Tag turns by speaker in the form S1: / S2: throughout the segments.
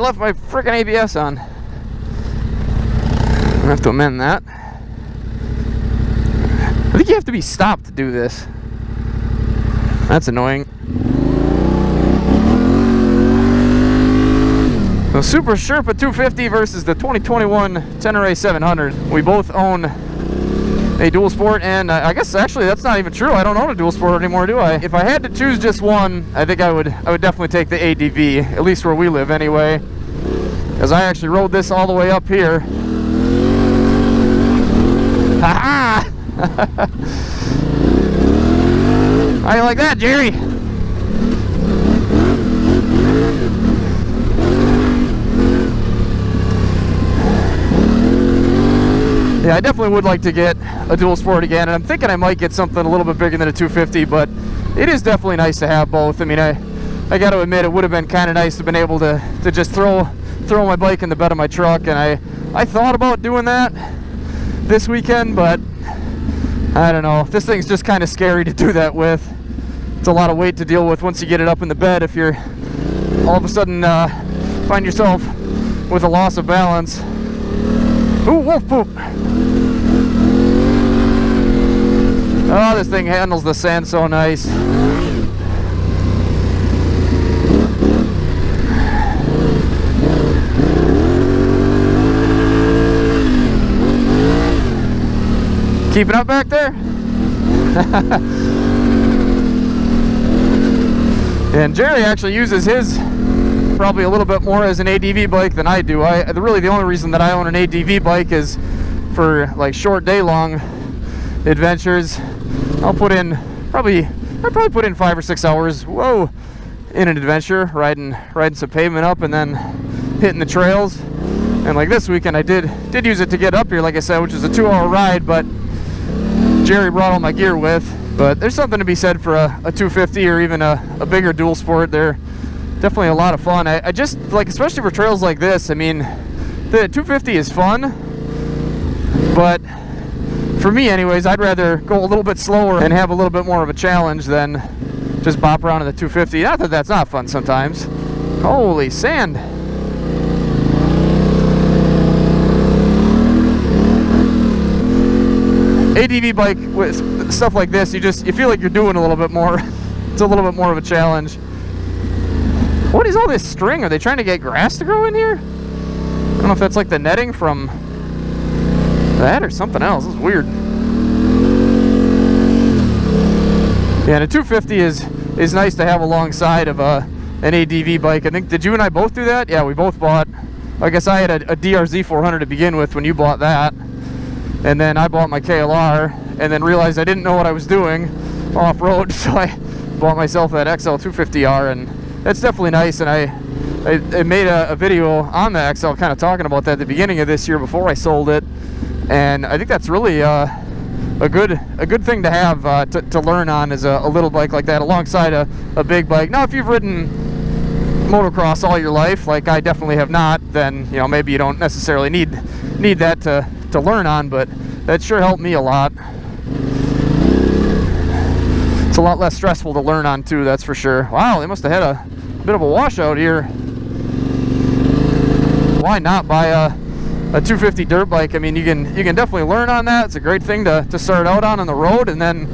S1: left my freaking ABS on. I have to amend that. I think you have to be stopped to do this. That's annoying. So Super Sherpa 250 versus the 2021 Tenere 700. We both own a dual sport, and I guess actually that's not even true. I don't own a dual sport anymore, do I? If I had to choose just one, I think I would definitely take the ADV, at least where we live anyway. Because I actually rode this all the way up here. Ha-ha! How you like that, Jerry? Yeah, I definitely would like to get a dual sport again, and I'm thinking I might get something a little bit bigger than a 250, but it is definitely nice to have both. I mean, I got to admit, it would have been kind of nice to have been able to just throw my bike in the bed of my truck, and I thought about doing that this weekend, but I don't know. This thing's just kind of scary to do that with. It's a lot of weight to deal with once you get it up in the bed if you're all of a sudden find yourself with a loss of balance. Ooh, wolf poop! Oh, this thing handles the sand so nice. Keeping up back there? And Jerry actually uses his probably a little bit more as an ADV bike than I do. Really the only reason that I own an ADV bike is for like short day-long adventures. I'll probably put in 5 or 6 hours, whoa, in an adventure, riding some pavement up and then hitting the trails. And like this weekend, I did use it to get up here, like I said, which is a 2-hour ride, but Jerry brought all my gear with. But there's something to be said for a 250 or even a bigger dual sport. They're definitely a lot of fun. I just like, especially for trails like this, I mean, the 250 is fun, but for me anyways, I'd rather go a little bit slower and have a little bit more of a challenge than just bop around in the 250. Not that that's not fun sometimes. Holy sand. ADV bike with stuff like this, you feel like you're doing a little bit more. It's a little bit more of a challenge. What is all this string? Are they trying to get grass to grow in here? I don't know if that's like the netting from that or something else. This is weird. Yeah, and a 250 is nice to have alongside of an ADV bike. I think, did you and I both do that? Yeah, we both bought, I guess I had a DRZ 400 to begin with when you bought that. And then I bought my KLR and then realized I didn't know what I was doing off-road, so I bought myself that XL 250R, and that's definitely nice. And I made a video on the XL kind of talking about that at the beginning of this year before I sold it, and I think that's really a good thing to have to learn on, is a little bike like that alongside a big bike. Now, if you've ridden motocross all your life, like I definitely have not, then maybe you don't necessarily need that to learn on, but that sure helped me a lot. It's a lot less stressful to learn on too, that's for sure. Wow, they must have had a bit of a washout here. Why not buy a 250 dirt bike? I mean, you can definitely learn on that. It's a great thing to start out on the road, and then,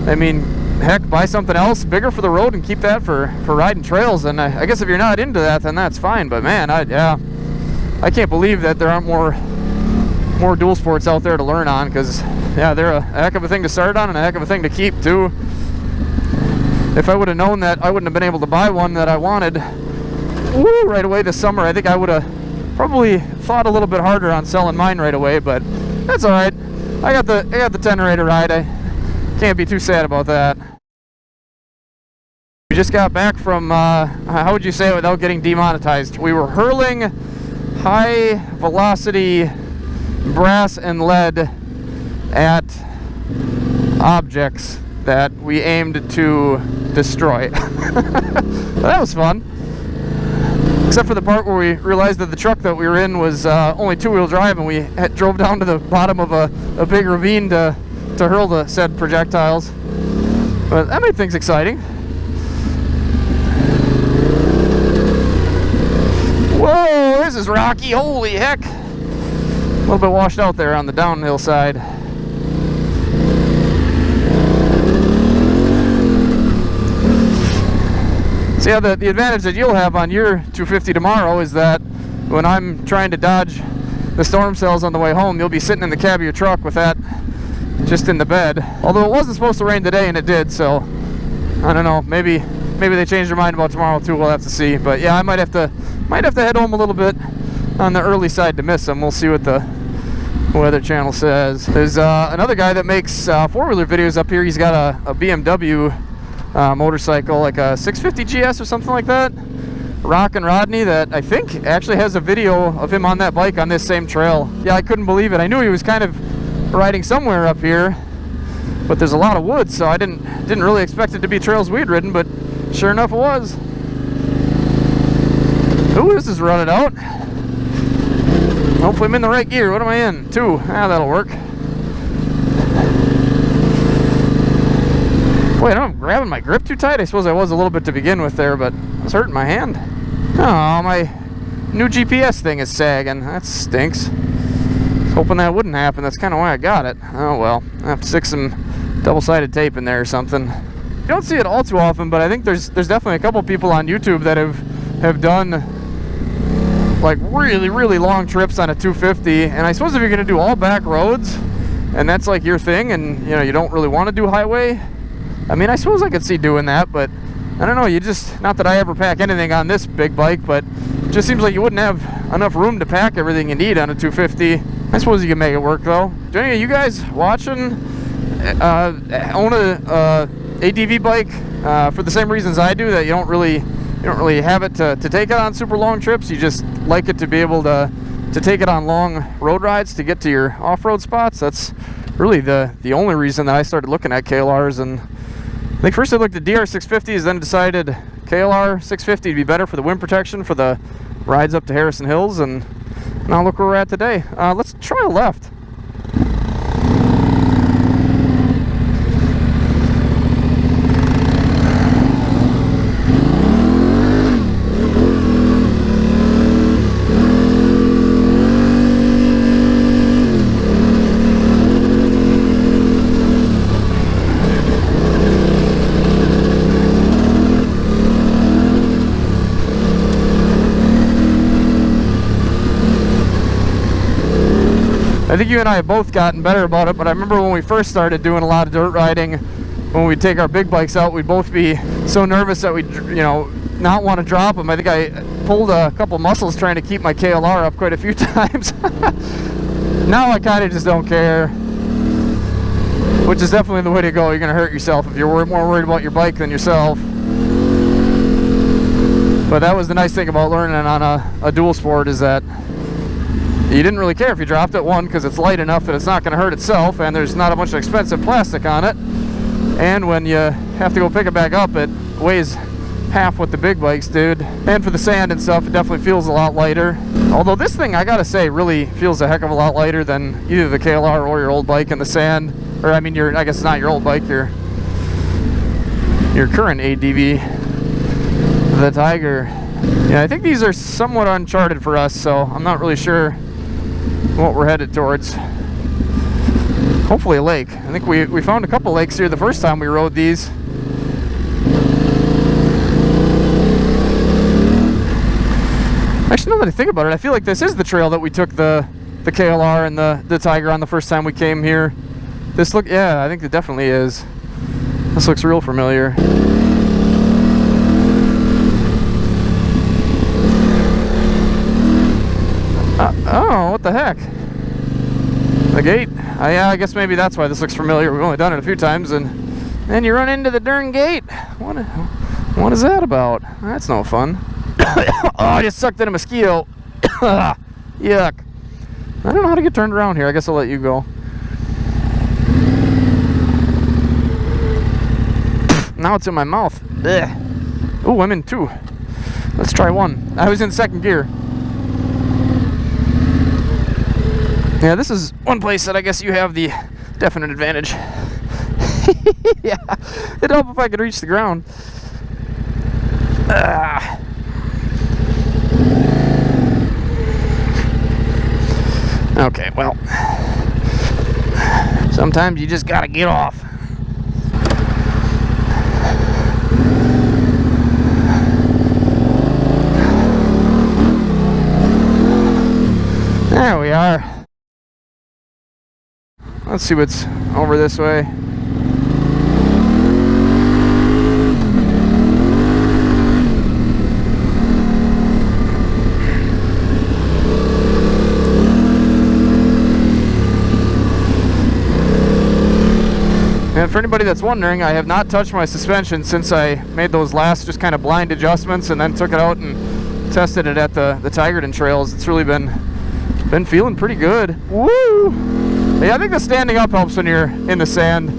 S1: I mean, heck, buy something else bigger for the road and keep that for riding trails. And I guess if you're not into that, then that's fine. But man, I can't believe that there aren't more dual sports out there to learn on, because yeah, they're a heck of a thing to start on and a heck of a thing to keep too. If I would have known that I wouldn't have been able to buy one that I wanted right away this summer, I think I would have probably thought a little bit harder on selling mine right away, but that's all right. I got the Tenere to ride. I can't be too sad about that. We just got back from how would you say it without getting demonetized? We were hurling high velocity brass and lead at objects that we aimed to destroy. That was fun. Except for the part where we realized that the truck that we were in was only 2-wheel drive, and we drove down to the bottom of a big ravine to hurl the said projectiles. But that made things exciting. Whoa! this is rocky. Holy heck. A little bit washed out there on the downhill side. So yeah, the advantage that you'll have on your 250 tomorrow is that when I'm trying to dodge the storm cells on the way home, you'll be sitting in the cab of your truck with that just in the bed. Although it wasn't supposed to rain today, and it did, so I don't know. Maybe they changed their mind about tomorrow too. We'll have to see. But yeah, I might have to head home a little bit on the early side to miss them. We'll see what the Weather Channel says. There's another guy that makes four-wheeler videos up here. He's got a BMW motorcycle, like a 650 GS or something like that. Rockin' Rodney, that I think actually has a video of him on that bike on this same trail. Yeah, I couldn't believe it. I knew he was kind of riding somewhere up here, but there's a lot of woods, so I didn't really expect it to be trails we'd ridden, but sure enough it was. Ooh, this is running out. Hopefully I'm in the right gear. What am I in? 2. That'll work. Wait, I'm grabbing my grip too tight? I suppose I was a little bit to begin with there, but I was hurting my hand. Oh, my new GPS thing is sagging. That stinks. I was hoping that wouldn't happen. That's kind of why I got it. Oh well, I have to stick some double-sided tape in there or something. You don't see it all too often, but I think there's definitely a couple people on YouTube that have done like really long trips on a 250. And I suppose if you're going to do all back roads, and that's like your thing, and you know you don't really want to do highway, I mean, I suppose I could see doing that, but I don't know, you just, not that I ever pack anything on this big bike, but it just seems like you wouldn't have enough room to pack everything you need on a 250. I suppose you can make it work though. Do any of you guys watching own a ADV bike for the same reasons I do, that you don't really have it to take it on super long trips? You just like it to be able to take it on long road rides to get to your off-road spots? That's really the only reason that I started looking at KLRs. And I think first I looked at DR650s, then decided KLR 650 would be better for the wind protection for the rides up to Harrison Hills, and now look where we're at today. Let's try a left. I think you and I have both gotten better about it, but I remember when we first started doing a lot of dirt riding, when we'd take our big bikes out, we'd both be so nervous that we'd, you know, not want to drop them. I think I pulled a couple muscles trying to keep my KLR up quite a few times. Now I kind of just don't care, which is definitely the way to go. You're going to hurt yourself if you're more worried about your bike than yourself. But that was the nice thing about learning on a dual sport, is that you didn't really care if you dropped it, one, because it's light enough that it's not going to hurt itself, and there's not a bunch of expensive plastic on it. And when you have to go pick it back up, it weighs half what the big bikes did. And for the sand and stuff, it definitely feels a lot lighter. Although this thing, I gotta say, really feels a heck of a lot lighter than either the KLR or your old bike in the sand. Or I mean, I guess it's not your old bike, your current ADV, the Tiger. Yeah, I think these are somewhat uncharted for us, so I'm not really sure what we're headed towards. Hopefully a lake. I think we found a couple lakes here the first time we rode these. Actually, now that I think about it, I feel like this is the trail that we took the KLR and the Tiger on the first time we came here. Yeah, I think it definitely is. This looks real familiar. Oh, what the heck? The gate. Yeah, I guess maybe that's why this looks familiar. We've only done it a few times, and then you run into the darn gate. What is that about? That's no fun. Oh, I just sucked in a mosquito. Yuck. I don't know how to get turned around here. I guess I'll let you go. Now it's in my mouth. Ooh, I'm in 2. Let's try 1. I was in 2nd gear. Yeah, this is one place that I guess you have the definite advantage. Yeah, it'd help if I could reach the ground. Okay, well, sometimes you just gotta get off. There we are. Let's see what's over this way. And for anybody that's wondering, I have not touched my suspension since I made those last just kind of blind adjustments and then took it out and tested it at the Tigerton trails. It's really been feeling pretty good. Woo! Yeah, I think the standing up helps when you're in the sand.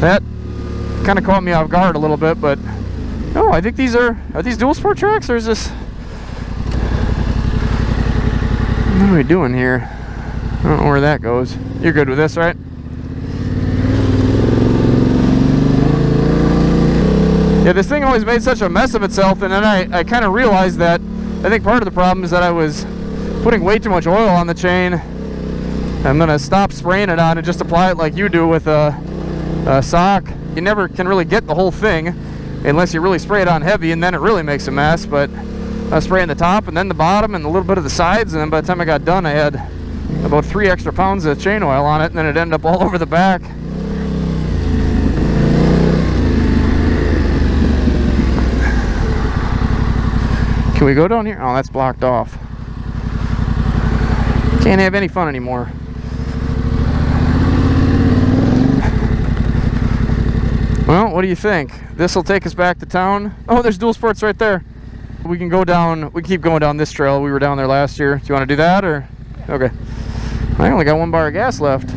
S1: That kind of caught me off guard a little bit, but no, I think these are these dual sport tracks, or is this, what are we doing here? I don't know where that goes. You're good with this, right? Yeah, this thing always made such a mess of itself, and then I kind of realized that I think part of the problem is that I was putting way too much oil on the chain. I'm gonna stop spraying it on and just apply it like you do with a sock. You never can really get the whole thing unless you really spray it on heavy, and then it really makes a mess. But I was spraying the top and then the bottom and a little bit of the sides, and then by the time I got done I had about 3 extra pounds of chain oil on it, and then it ended up all over the back. Can we go down here? Oh, that's blocked off. Can't have any fun anymore. Well, what do you think? This will take us back to town. Oh, there's dual sports right there. We can go down, we can keep going down this trail. We were down there last year. Do you want to do that, or? Okay. I only got 1 bar of gas left.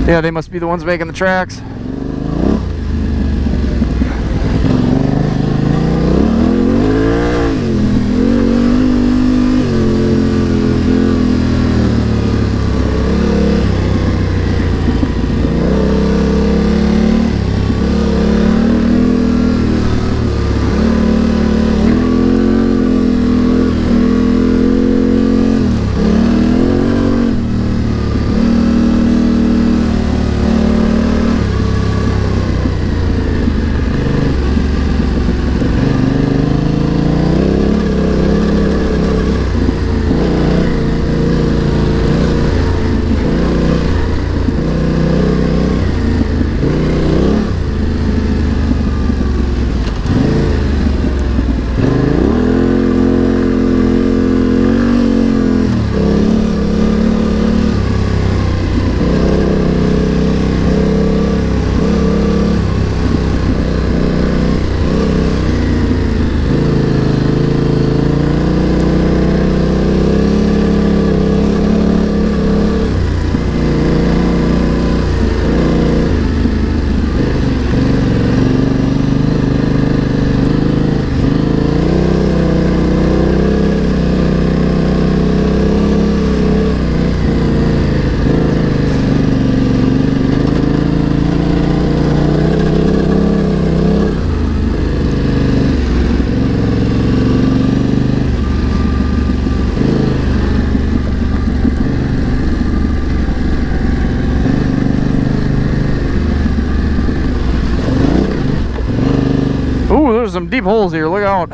S1: Yeah, they must be the ones making the tracks. Ooh, there's some deep holes here. Look out.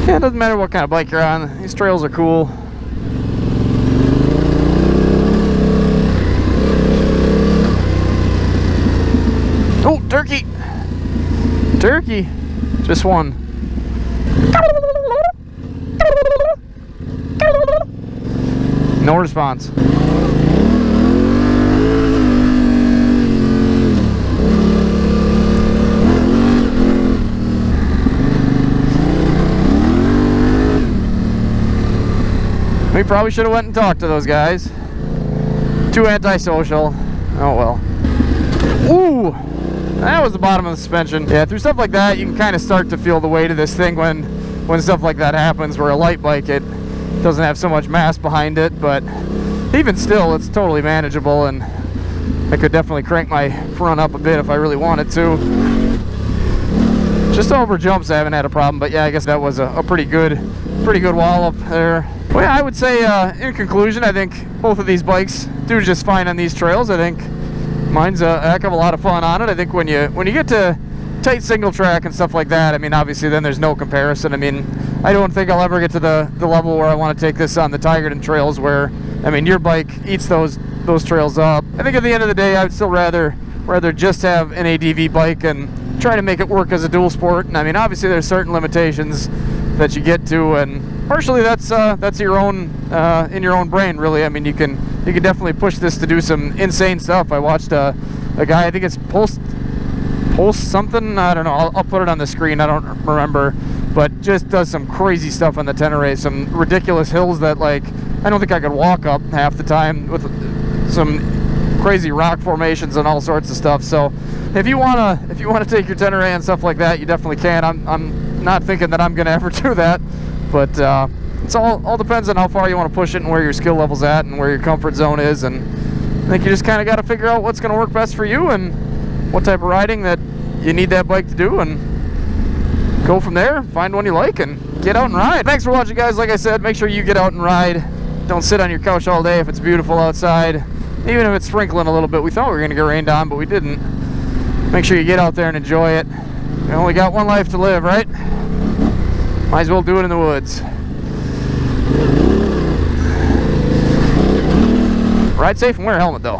S1: Yeah, it doesn't matter what kind of bike you're on. These trails are cool. Oh, turkey! Turkey! Just one. No response. We probably should have went and talked to those guys. Too antisocial. Oh well. Ooh! That was the bottom of the suspension. Yeah, through stuff like that, you can kind of start to feel the weight of this thing when stuff like that happens, where a light bike, it doesn't have so much mass behind it, but even still, it's totally manageable, and I could definitely crank my front up a bit if I really wanted to. Just over jumps, I haven't had a problem, but yeah, I guess that was a pretty good wallop there. Well, yeah, I would say, in conclusion, I think both of these bikes do just fine on these trails. I think mine's a heck of a lot of fun on it. I think when you get to tight single track and stuff like that, I mean, obviously then there's no comparison. I mean, I don't think I'll ever get to the level where I want to take this on the Tigerton trails, where, I mean, your bike eats those trails up. I think at the end of the day, I would still rather just have an ADV bike and try to make it work as a dual sport. And I mean, obviously there's certain limitations that you get to, and partially that's your own in your own brain, really. I mean, you can definitely push this to do some insane stuff. I watched a guy, I think it's Pulse something, I don't know, I'll put it on the screen, I don't remember, but just does some crazy stuff on the Tenere, some ridiculous hills that, like, I don't think I could walk up half the time, with some crazy rock formations and all sorts of stuff. So if you wanna take your Tenere and stuff like that, you definitely can. I'm not thinking that I'm gonna ever do that, but it's all depends on how far you want to push it and where your skill level's at and where your comfort zone is. And I think you just kind of got to figure out what's going to work best for you and what type of riding that you need that bike to do, and go from there. Find one you like and get out and ride. Thanks for watching, guys. Like I said, make sure you get out and ride. Don't sit on your couch all day if it's beautiful outside, even if it's sprinkling a little bit. We thought we were going to get rained on, but we didn't. Make sure you get out there and enjoy it. You only got one life to live, right? Might as well do it in the woods. Ride safe and wear a helmet, though.